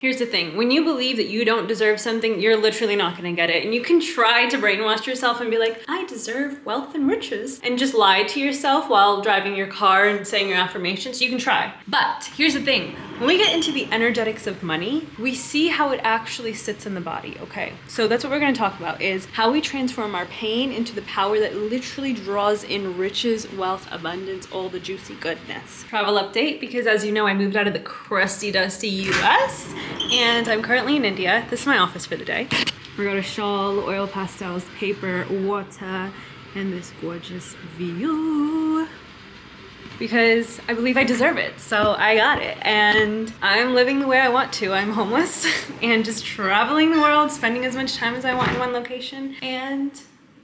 Here's the thing, when you believe that you don't deserve something, you're literally not gonna get it. And you can try to brainwash yourself and be like, I deserve wealth and riches, and just lie to yourself while driving your car and saying your affirmations. You can try. But here's the thing, when we get into the energetics of money, we see how it actually sits in the body, okay? So that's what we're gonna talk about, is how we transform our pain into the power that literally draws in riches, wealth, abundance, all the juicy goodness. Travel update, because as you know, I moved out of the crusty, dusty US, and I'm currently in India. This is my office for the day. We got a shawl, oil pastels, paper, water, and this gorgeous view. Because I believe I deserve it, so I got it. And I'm living the way I want to. I'm homeless and just traveling the world, spending as much time as I want in one location, and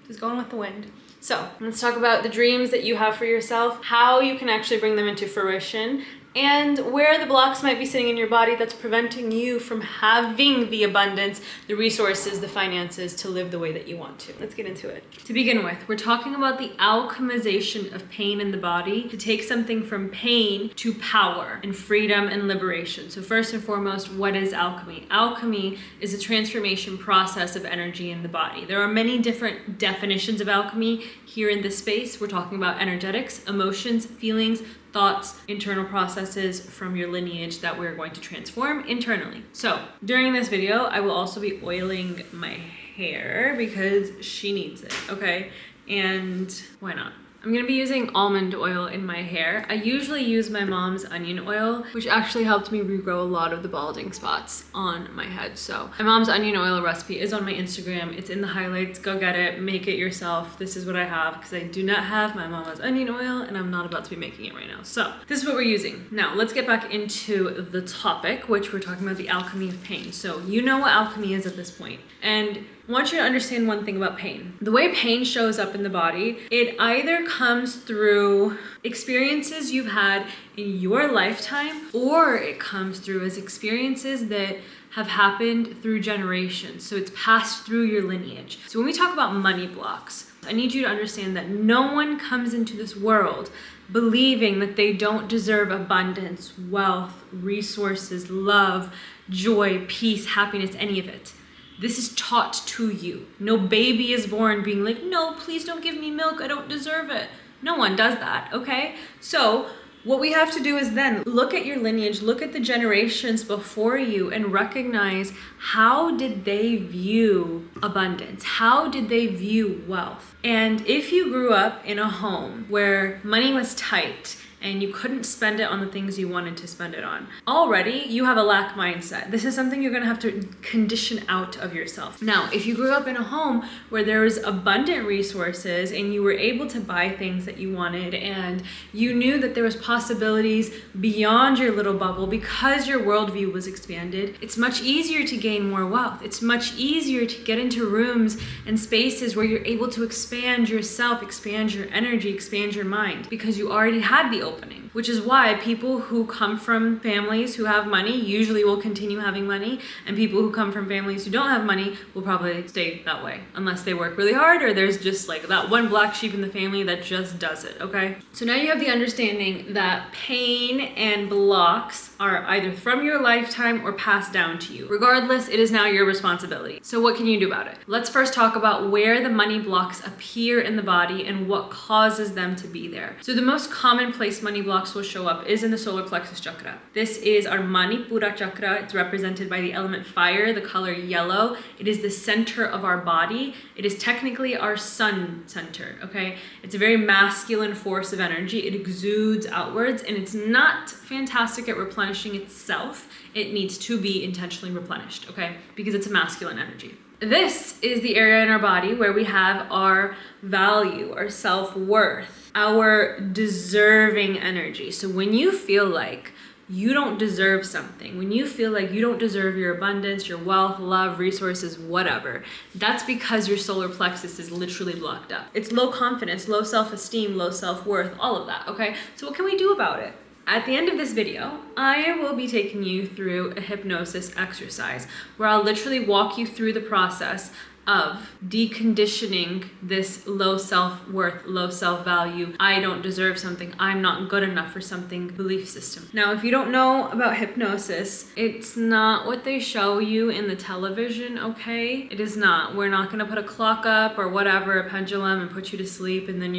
just going with the wind. So let's talk about the dreams that you have for yourself, how you can actually bring them into fruition, and where the blocks might be sitting in your body that's preventing you from having the abundance, the resources, the finances to live the way that you want to. Let's get into it. To begin with, we're talking about the alchemization of pain in the body, to take something from pain to power and freedom and liberation. So first and foremost, what is alchemy? Alchemy is a transformation process of energy in the body. There are many different definitions of alchemy. Here in this space, we're talking about energetics, emotions, feelings, thoughts, internal processes from your lineage that we're going to transform internally. So during this video, I will also be oiling my hair because she needs it, okay? And why not? I'm gonna be using almond oil in my hair. I usually use my mom's onion oil, which actually helped me regrow a lot of the balding spots on my head. So my mom's onion oil recipe is on my Instagram. It's in the highlights. Go get it, make it yourself. This is what I have because I do not have my mama's onion oil and I'm not about to be making it right now. So this is what we're using. Now let's get back into the topic, which we're talking about the alchemy of pain. So you know what alchemy is at this point. And I want you to understand one thing about pain. The way pain shows up in the body, it either comes through experiences you've had in your lifetime, or it comes through as experiences that have happened through generations. So it's passed through your lineage. So when we talk about money blocks, I need you to understand that no one comes into this world believing that they don't deserve abundance, wealth, resources, love, joy, peace, happiness, any of it. This is taught to you. No baby is born being like, no, please don't give me milk, I don't deserve it. No one does that, okay? So what we have to do is then look at your lineage, look at the generations before you and recognize, how did they view abundance? How did they view wealth? And if you grew up in a home where money was tight, and you couldn't spend it on the things you wanted to spend it on, already you have a lack mindset. This is something you're gonna have to condition out of yourself. Now, if you grew up in a home where there was abundant resources and you were able to buy things that you wanted, and you knew that there was possibilities beyond your little bubble because your worldview was expanded, it's much easier to gain more wealth. It's much easier to get into rooms and spaces where you're able to expand yourself, expand your energy, expand your mind, because you already had the opening, which is why people who come from families who have money usually will continue having money, and people who come from families who don't have money will probably stay that way unless they work really hard, or there's just like that one black sheep in the family that just does it, okay? So now you have the understanding that pain and blocks are either from your lifetime or passed down to you. Regardless, it is now your responsibility. So what can you do about it? Let's first talk about where the money blocks appear in the body and what causes them to be there. So the most common place money blocks will show up is in the solar plexus chakra. This is our Manipura chakra. It's represented by the element fire, the color yellow. It is the center of our body. It is technically our sun center, okay? It's a very masculine force of energy. It exudes outwards, and it's not fantastic at replenishing itself. It needs to be intentionally replenished, okay? Because it's a masculine energy. This is the area in our body where we have our value, our self-worth, our deserving energy. So when you feel like you don't deserve something, when you feel like you don't deserve your abundance, your wealth, love, resources, whatever, that's because your solar plexus is literally blocked up. It's low confidence, low self-esteem, low self-worth, all of that, okay? So what can we do about it? At the end of this video, I will be taking you through a hypnosis exercise where I'll literally walk you through the process of deconditioning this low self-worth, low self-value, I don't deserve something, I'm not good enough for something belief system. Now, if you don't know about hypnosis, it's not what they show you in the television, okay? It is not. We're not gonna put a clock up or whatever, a pendulum, and put you to sleep, and then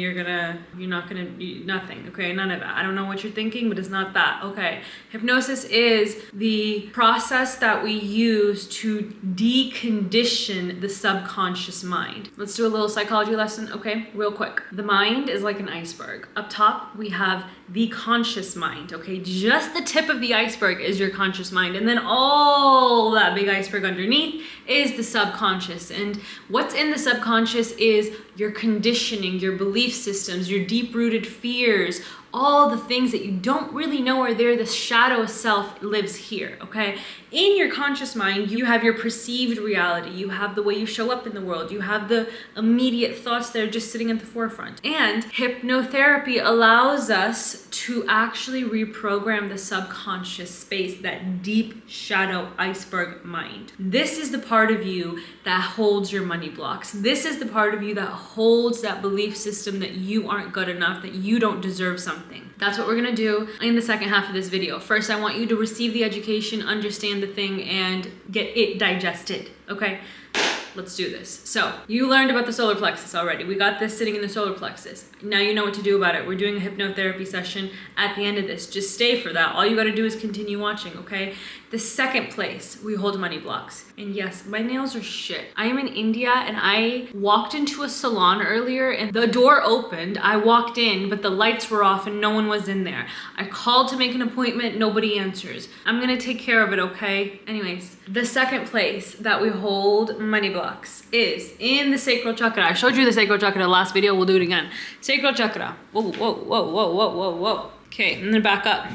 nothing, okay? None of that. I don't know what you're thinking, but it's not that, okay? Hypnosis is the process that we use to decondition the subconscious mind. Let's do a little psychology lesson, okay? Real quick. The mind is like an iceberg. Up top, we have the conscious mind, okay? Just the tip of the iceberg is your conscious mind, and then all that big iceberg underneath is the subconscious. And what's in the subconscious is your conditioning, your belief systems, your deep-rooted fears, all the things that you don't really know are there. The shadow self lives here, okay? In your conscious mind, you have your perceived reality. You have the way you show up in the world. You have the immediate thoughts that are just sitting at the forefront. And hypnotherapy allows us to actually reprogram the subconscious space, that deep shadow iceberg mind. This is the part of you that holds your money blocks. This is the part of you that holds that belief system that you aren't good enough, that you don't deserve something. That's what we're gonna do in the second half of this video. First, I want you to receive the education, understand the thing, and get it digested, okay? Let's do this. So, you learned about the solar plexus already. We got this sitting in the solar plexus. Now you know what to do about it. We're doing a hypnotherapy session at the end of this. Just stay for that. All you gotta do is continue watching, okay? The second place, we hold money blocks. And yes, my nails are shit. I am in India and I walked into a salon earlier and the door opened. I walked in, but the lights were off and no one was in there. I called to make an appointment, nobody answers. I'm gonna take care of it, okay? Anyways, the second place that we hold money blocks is in the sacral chakra. I showed you the sacral chakra in the last video, we'll do it again. Sacral chakra. Whoa, whoa, whoa, whoa, whoa, whoa, whoa. Okay, I'm gonna back up.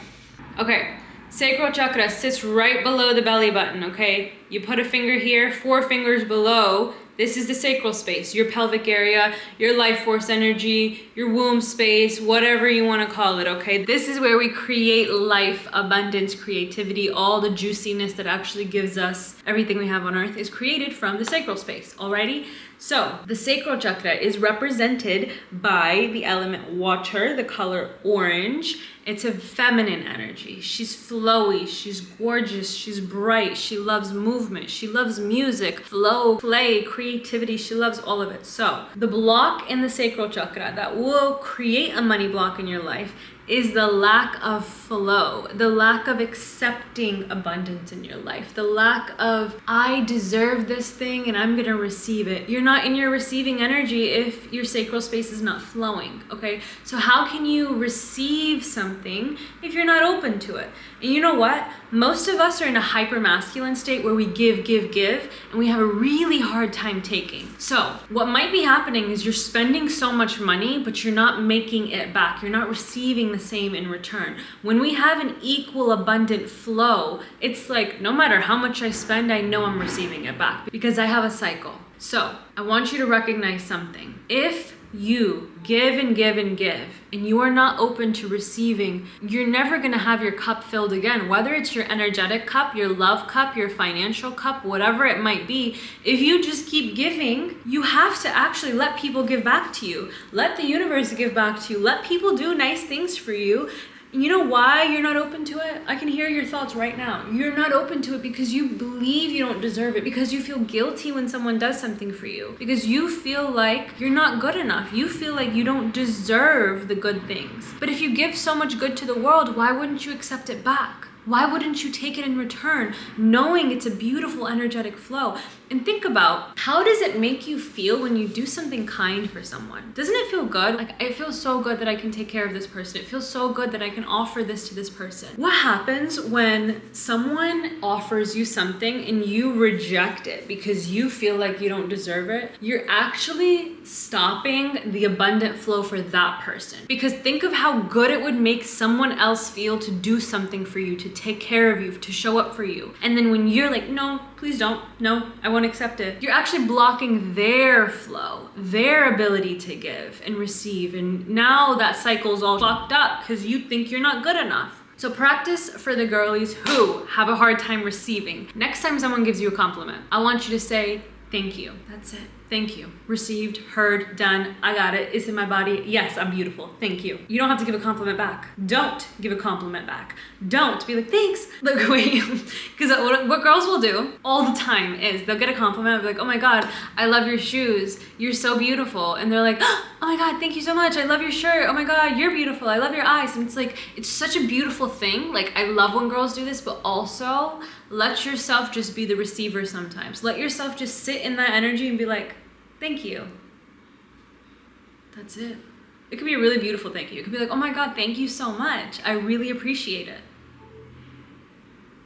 Okay. Sacral chakra sits right below the belly button, okay? You put a finger here, 4 fingers below. This is the sacral space, your pelvic area, your life force energy, your womb space, whatever you want to call it, okay? This is where we create life, abundance, creativity, all the juiciness that actually gives us everything we have on earth is created from the sacral space, alrighty? So, the sacral chakra is represented by the element water, the color orange. It's a feminine energy. She's flowy, she's gorgeous, she's bright, she loves movement, she loves music, flow, play, creativity, she loves all of it. So, the block in the sacral chakra that will create a money block in your life is the lack of flow, the lack of accepting abundance in your life, the lack of, I deserve this thing and I'm gonna receive it. You're not in your receiving energy if your sacral space is not flowing, okay? So how can you receive something if you're not open to it? And you know what? Most of us are in a hyper-masculine state where we give, and we have a really hard time taking. So what might be happening is you're spending so much money, but you're not making it back. You're not receiving the same in return. When we have an equal, abundant flow, it's like no matter how much I spend, I know I'm receiving it back because I have a cycle. So I want you to recognize something. If you give and give and give, and you are not open to receiving, you're never gonna have your cup filled again. Whether it's your energetic cup, your love cup, your financial cup, whatever it might be, if you just keep giving, you have to actually let people give back to you. Let the universe give back to you. Let people do nice things for you. You know why you're not open to it? I can hear your thoughts right now. You're not open to it because you believe you don't deserve it, because you feel guilty when someone does something for you, because you feel like you're not good enough. You feel like you don't deserve the good things. But if you give so much good to the world, why wouldn't you accept it back? Why wouldn't you take it in return, knowing it's a beautiful energetic flow? And think about, how does it make you feel when you do something kind for someone? Doesn't it feel good? Like, it feels so good that I can take care of this person. It feels so good that I can offer this to this person. What happens when someone offers you something and you reject it because you feel like you don't deserve it? You're actually stopping the abundant flow for that person. Because think of how good it would make someone else feel to do something for you, to take care of you, to show up for you. And then when you're like, no, please don't, no, I won't accept it, you're actually blocking their flow, their ability to give and receive. And now that cycle's all fucked up because you think you're not good enough. So practice for the girlies who have a hard time receiving. Next time someone gives you a compliment, I want you to say, Thank you. That's it. Thank you. Received, heard, done. I got it. It's in my body. Yes, I'm beautiful. Thank you. You don't have to give a compliment back. Don't give a compliment back. Don't be like, thanks. Look, wait. Because what girls will do all the time is they'll get a compliment, be like, oh my God, I love your shoes. You're so beautiful. And they're like, oh my God, thank you so much. I love your shirt. Oh my God, you're beautiful. I love your eyes. And it's like, it's such a beautiful thing. Like, I love when girls do this, but also let yourself just be the receiver sometimes. Let yourself just sit in that energy and be like, thank you. That's it. It could be a really beautiful thank you. It could be like, oh my God, thank you so much. I really appreciate it.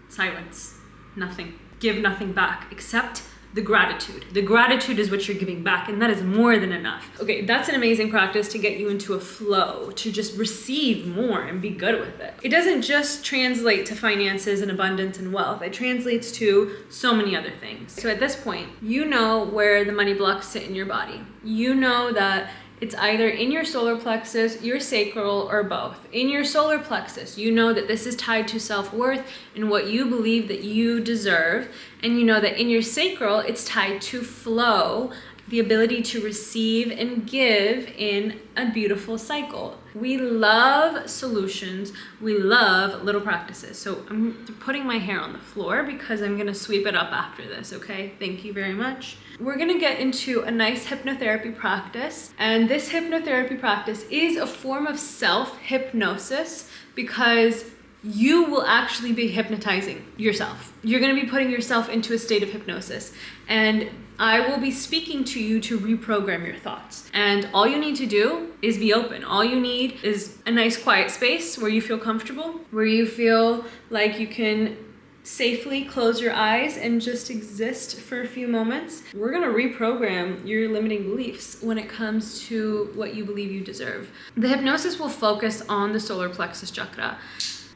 Silence. Nothing. Give nothing back except the gratitude. The gratitude is what you're giving back, and that is more than enough. Okay, that's an amazing practice to get you into a flow, to just receive more and be good with it. It doesn't just translate to finances and abundance and wealth. It translates to so many other things. So at this point, you know where the money blocks sit in your body. You know that it's either in your solar plexus, your sacral, or both. In your solar plexus, you know that this is tied to self-worth and what you believe that you deserve. And you know that in your sacral, it's tied to flow, the ability to receive and give in a beautiful cycle. We love solutions. We love little practices. So I'm putting my hair on the floor because I'm gonna sweep it up after this, okay? Thank you very much. We're gonna get into a nice hypnotherapy practice. And this hypnotherapy practice is a form of self-hypnosis because you will actually be hypnotizing yourself. You're gonna be putting yourself into a state of hypnosis. And I will be speaking to you to reprogram your thoughts. And all you need to do is be open. All you need is a nice quiet space where you feel comfortable, where you feel like you can safely close your eyes and just exist for a few moments. We're gonna reprogram your limiting beliefs when it comes to what you believe you deserve. The hypnosis will focus on the solar plexus chakra.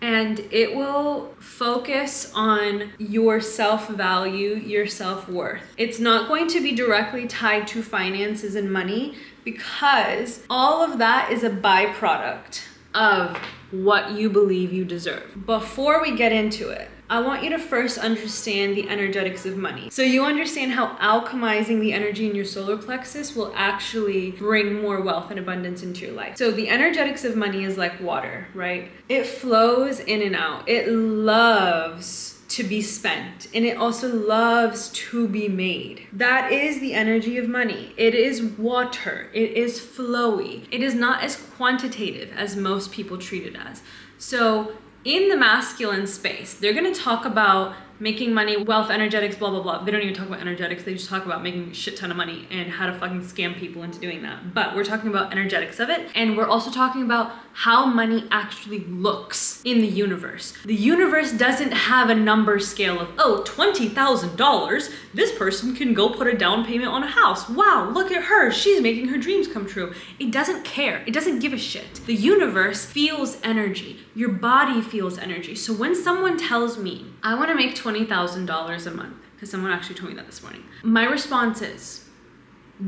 And it will focus on your self-value, your self-worth. It's not going to be directly tied to finances and money because all of that is a byproduct of what you believe you deserve. Before we get into it, I want you to first understand the energetics of money. So you understand how alchemizing the energy in your solar plexus will actually bring more wealth and abundance into your life. So the energetics of money is like water, right? It flows in and out. It loves to be spent, and it also loves to be made. That is the energy of money. It is water. It is flowy. It is not as quantitative as most people treat it as. So in the masculine space, they're gonna talk about making money, wealth, energetics, blah, blah, blah. They don't even talk about energetics. They just talk about making a shit ton of money and how to fucking scam people into doing that. But we're talking about energetics of it. And we're also talking about how money actually looks in the universe. The universe doesn't have a number scale of, oh, $20,000. This person can go put a down payment on a house. Wow, look at her. She's making her dreams come true. It doesn't care. It doesn't give a shit. The universe feels energy. Your body feels energy. So when someone tells me, I want to make $20,000 a month, because someone actually told me that this morning, my response is,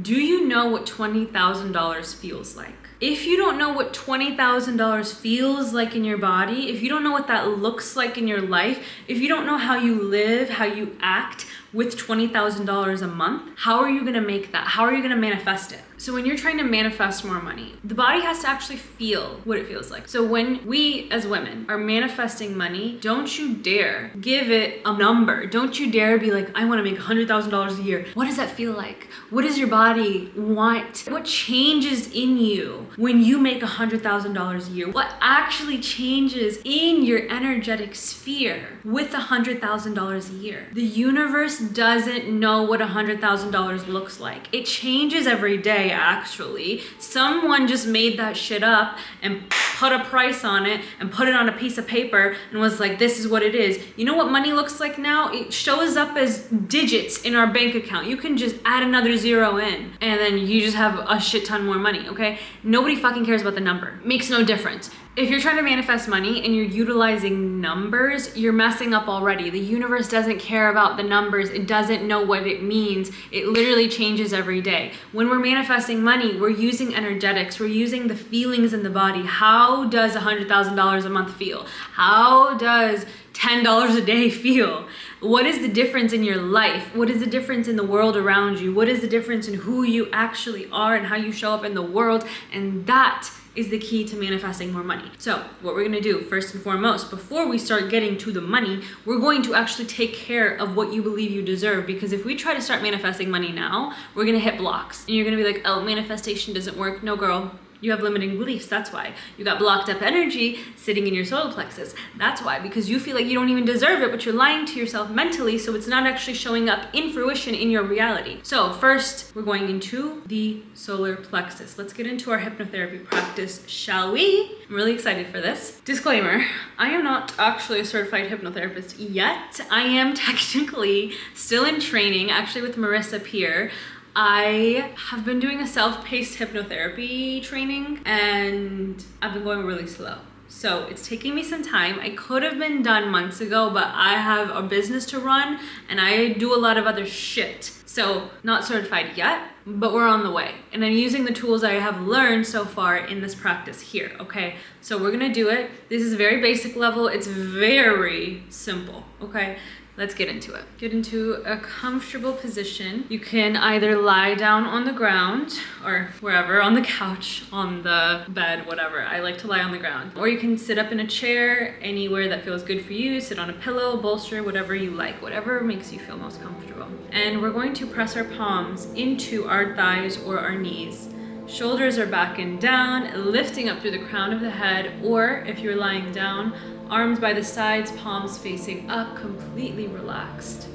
do you know what $20,000 feels like? If you don't know what $20,000 feels like in your body, if you don't know what that looks like in your life, if you don't know how you live, how you act with $20,000 a month, how are you gonna make that? How are you gonna manifest it? So when you're trying to manifest more money, the body has to actually feel what it feels like. So when we as women are manifesting money, don't you dare give it a number. Don't you dare be like, I wanna make $100,000 a year. What does that feel like? What does your body want? What changes in you when you make $100,000 a year? What actually changes in your energetic sphere with $100,000 a year? The universe doesn't know what $100,000 looks like. It changes every day, actually. Someone just made that shit up and put a price on it and put it on a piece of paper and was like, this is what it is. You know what money looks like now? It shows up as digits in our bank account. You can just add another zero in and then you just have a shit ton more money, okay? Nobody fucking cares about the number. It makes no difference. If you're trying to manifest money and you're utilizing numbers, you're messing up already. The universe doesn't care about the numbers. It doesn't know what it means. It literally changes every day. When we're manifesting money, we're using energetics. We're using the feelings in the body. How does $100,000 a month feel? How does $10 a day feel? What is the difference in your life? What is the difference in the world around you? What is the difference in who you actually are and how you show up in the world? And that is the key to manifesting more money. So what we're gonna do first and foremost, before we start getting to the money, we're going to actually take care of what you believe you deserve. Because if we try to start manifesting money now, we're gonna hit blocks. And you're gonna be like, oh, manifestation doesn't work. No, girl. You have limiting beliefs, that's why. You got blocked up energy sitting in your solar plexus. That's why, because you feel like you don't even deserve it, but you're lying to yourself mentally, so it's not actually showing up in fruition in your reality. So first, we're going into the solar plexus. Let's get into our hypnotherapy practice, shall we? I'm really excited for this. Disclaimer, I am not actually a certified hypnotherapist yet. I am technically still in training, actually with Marissa Peer. I have been doing a self-paced hypnotherapy training and I've been going really slow. So it's taking me some time. I could have been done months ago, but I have a business to run and I do a lot of other shit. So not certified yet, but we're on the way. And I'm using the tools I have learned so far in this practice here, okay? So we're gonna do it. This is very basic level. It's very simple, okay? Let's get into it. Get into a comfortable position. You can either lie down on the ground or wherever, on the couch, on the bed, whatever. I like to lie on the ground. Or you can sit up in a chair, anywhere that feels good for you. Sit on a pillow, bolster, whatever you like, whatever makes you feel most comfortable. And we're going to press our palms into our thighs or our knees. Shoulders are back and down, lifting up through the crown of the head, or if you're lying down, arms by the sides, palms facing up, completely relaxed.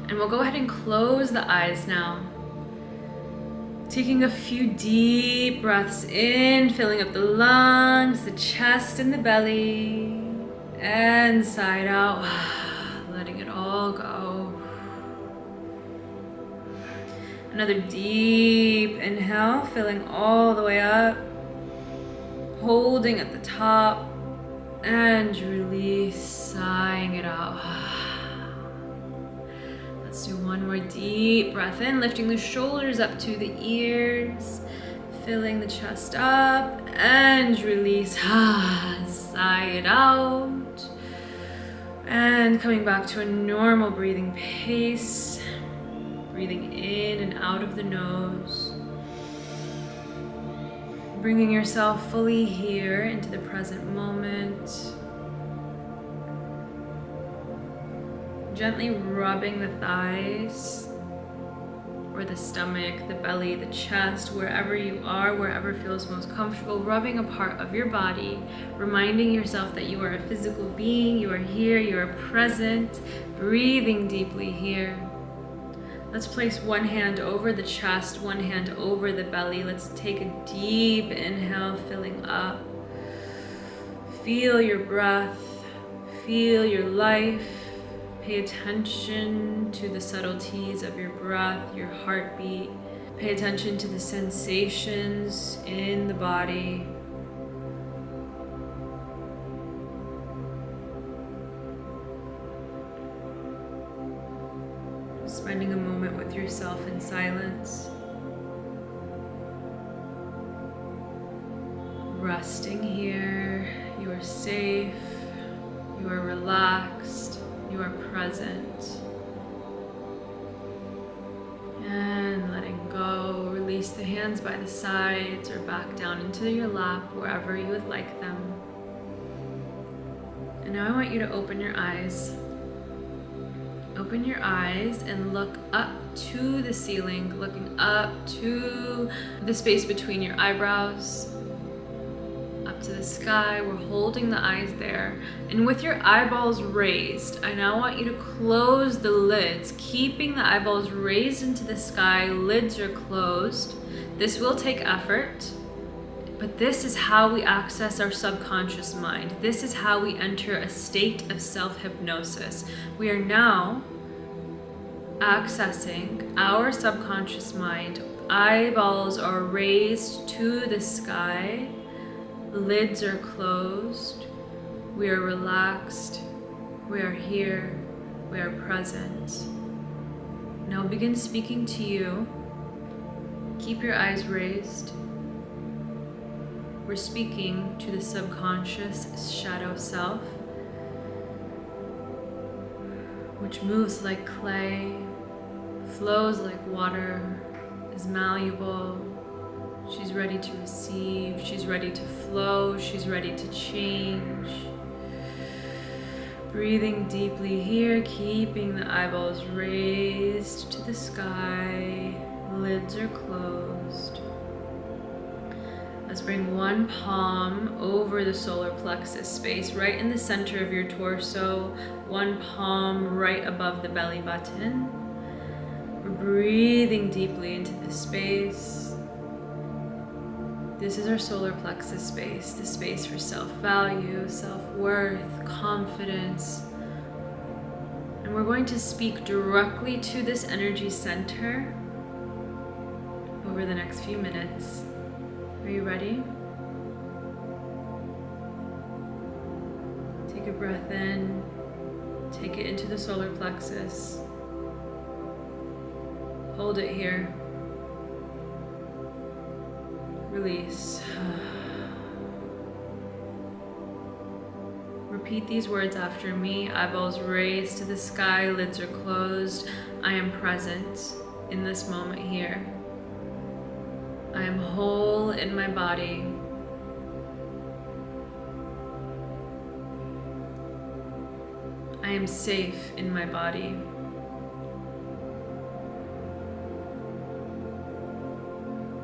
And we'll go ahead and close the eyes now. Taking a few deep breaths in, filling up the lungs, the chest and the belly, and side out, letting it all go. Another deep inhale, filling all the way up, holding at the top, and release, sighing it out. Let's do one more deep breath in, lifting the shoulders up to the ears, filling the chest up, and release, sigh it out. And coming back to a normal breathing pace, breathing in and out of the nose. Bringing yourself fully here into the present moment. Gently rubbing the thighs or the stomach, the belly, the chest, wherever you are, wherever feels most comfortable, rubbing a part of your body, reminding yourself that you are a physical being, you are here, you are present, breathing deeply here. Let's place one hand over the chest, one hand over the belly. Let's take a deep inhale, filling up. Feel your breath, feel your life. Pay attention to the subtleties of your breath, your heartbeat. Pay attention to the sensations in the body. Spending a moment with yourself in silence. Resting here, you are safe, you are relaxed, you are present. And letting go, release the hands by the sides or back down into your lap, wherever you would like them. And now I want you to open your eyes. Open your eyes and look up to the ceiling, looking up to the space between your eyebrows, up to the sky. We're holding the eyes there. And with your eyeballs raised, I now want you to close the lids, keeping the eyeballs raised into the sky. Lids are closed. This will take effort, but this is how we access our subconscious mind. This is how we enter a state of self-hypnosis. We are now accessing our subconscious mind. Eyeballs are raised to the sky. Lids are closed. We are relaxed. We are here. We are present. Now begin speaking to you. Keep your eyes raised. We're speaking to the subconscious shadow self. which moves like clay, flows like water, is malleable. She's ready to receive, she's ready to flow, she's ready to change. Breathing deeply here, keeping the eyeballs raised to the sky, lids are closed. Let's bring one palm over the solar plexus space, right in the center of your torso, one palm right above the belly button. We're breathing deeply into this space. This is our solar plexus space, the space for self-value, self-worth, confidence. And we're going to speak directly to this energy center over the next few minutes. Are you ready? Take a breath in, take it into the solar plexus. Hold it here. Release. Repeat these words after me. Eyeballs raised to the sky, lids are closed. I am present in this moment here. I am whole in my body. I am safe in my body.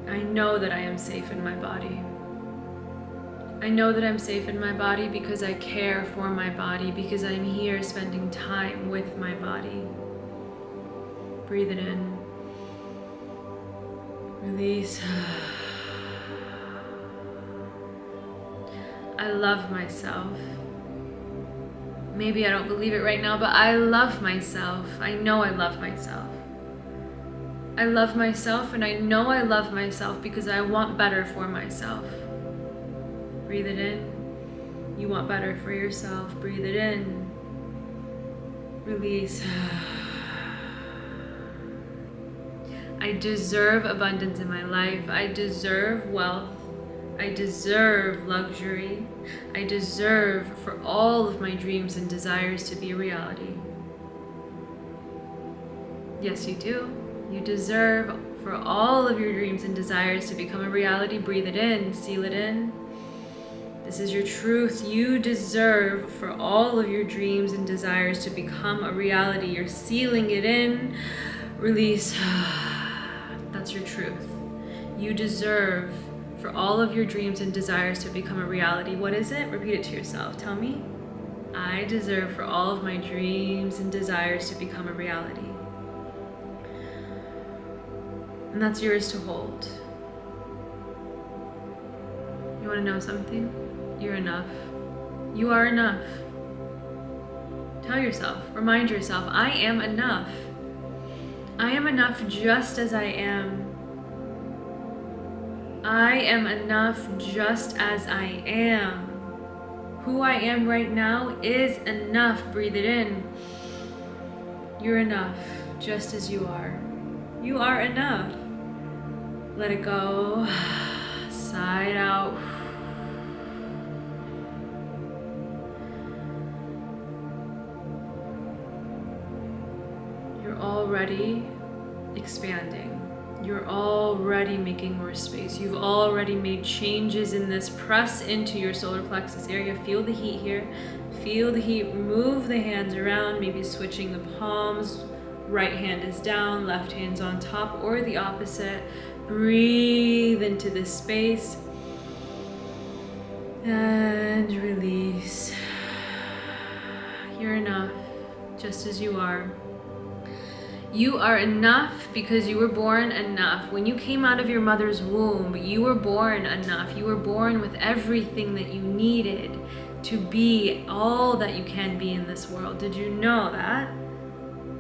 I know that I am safe in my body. I know that I'm safe in my body because I care for my body, because I'm here spending time with my body. Breathe it in. Release. I love myself. Maybe I don't believe it right now, but I love myself. I know I love myself. I love myself, and I know I love myself because I want better for myself. Breathe it in. You want better for yourself. Breathe it in. Release. I deserve abundance in my life. I deserve wealth. I deserve luxury. I deserve for all of my dreams and desires to be a reality. Yes, you do. You deserve for all of your dreams and desires to become a reality. Breathe it in. Seal it in. This is your truth. You deserve for all of your dreams and desires to become a reality. You're sealing it in. Release. That's your truth. You deserve for all of your dreams and desires to become a reality. What is it? Repeat it to yourself. Tell me. I deserve for all of my dreams and desires to become a reality. And that's yours to hold. You want to know something? You're enough. You are enough. Tell yourself, remind yourself, I am enough. I am enough just as I am. I am enough just as I am. Who I am right now is enough. Breathe it in. You're enough just as you are. You are enough. Let it go. Sigh it out. You're already expanding. You're already making more space. You've already made changes in this. Press into your solar plexus area. Feel the heat here. Feel the heat. Move the hands around, maybe switching the palms. Right hand is down, left hand's on top, or the opposite. Breathe into this space. And release. You're enough, just as you are. You are enough because you were born enough. When you came out of your mother's womb, you were born enough. You were born with everything that you needed to be all that you can be in this world. Did you know that?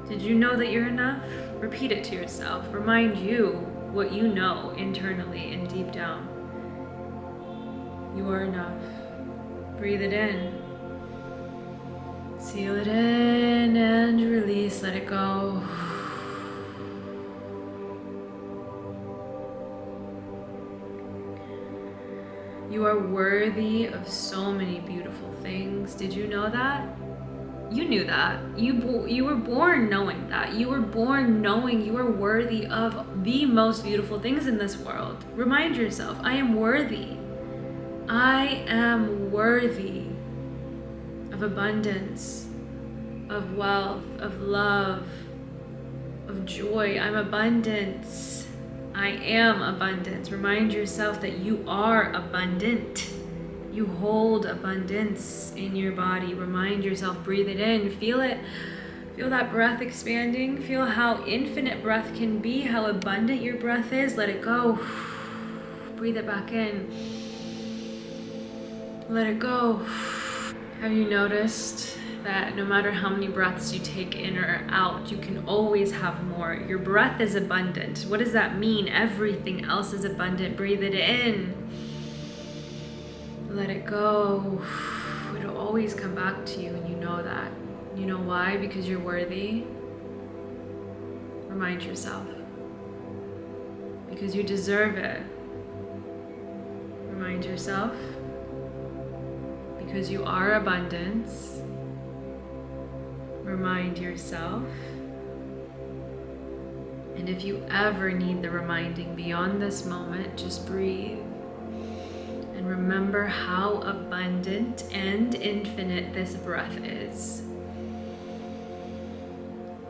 Did you know that you're enough? Repeat it to yourself. Remind you what you know internally and deep down. You are enough. Breathe it in. Seal it in and release. Let it go. You are worthy of so many beautiful things. Did you know that? You knew that. You were born knowing that. You were born knowing you are worthy of the most beautiful things in this world. Remind yourself, I am worthy. I am worthy of abundance, of wealth, of love, of joy. I'm abundance. I am abundance. Remind yourself that you are abundant. You hold abundance in your body. Remind yourself, breathe it in, feel it. Feel that breath expanding. Feel how infinite breath can be, how abundant your breath is. Let it go. Breathe it back in. Let it go. Have you noticed that no matter how many breaths you take in or out, you can always have more? Your breath is abundant. What does that mean? Everything else is abundant. Breathe it in. Let it go. It'll always come back to you, and you know that. You know why? Because you're worthy. Remind yourself. Because you deserve it. Remind yourself. Because you are abundance. Remind yourself. And if you ever need the reminding beyond this moment, just breathe. And remember how abundant and infinite this breath is.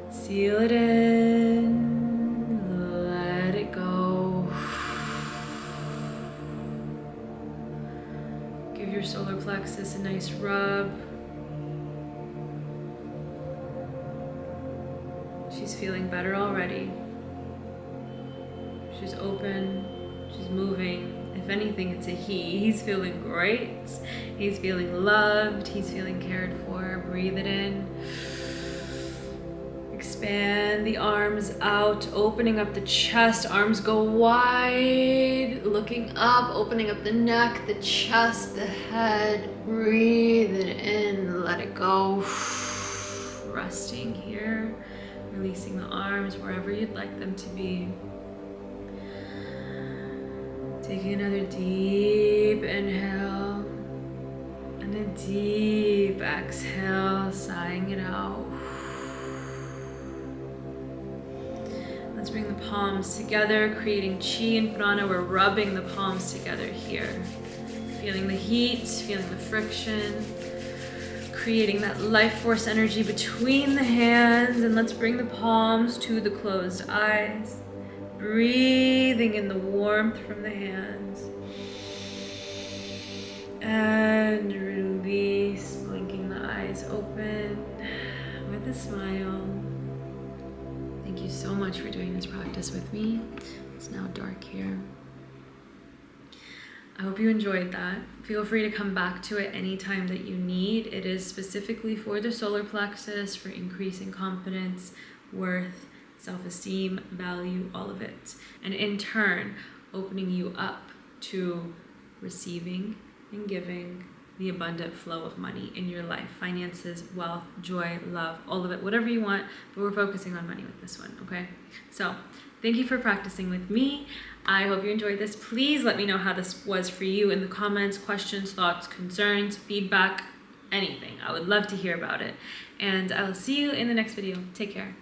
Seal it in. Let it go. Give your solar plexus a nice rub. She's feeling better already. She's open. She's moving. If anything, it's a he. He's feeling great. He's feeling loved. He's feeling cared for. Breathe it in. Expand the arms out, opening up the chest. Arms go wide, looking up, opening up the neck, the chest, the head. Breathe it in. Let it go. Resting here. Releasing the arms wherever you'd like them to be. Taking another deep inhale and a deep exhale, sighing it out. Let's bring the palms together, creating chi and prana. We're rubbing the palms together here. Feeling the heat, feeling the friction, creating that life force energy between the hands. And let's bring the palms to the closed eyes. Breathing in the warmth from the hands. And release, blinking the eyes open with a smile. Thank you so much for doing this practice with me. It's now dark here. I hope you enjoyed that. Feel free to come back to it anytime that you need. It is specifically for the solar plexus, for increasing confidence, worth, self-esteem, value, all of it. And in turn, opening you up to receiving and giving the abundant flow of money in your life. Finances, wealth, joy, love, all of it, whatever you want, but we're focusing on money with this one, okay? So thank you for practicing with me. I hope you enjoyed this. Please let me know how this was for you in the comments, questions, thoughts, concerns, feedback, anything. I would love to hear about it. And I will see you in the next video. Take care.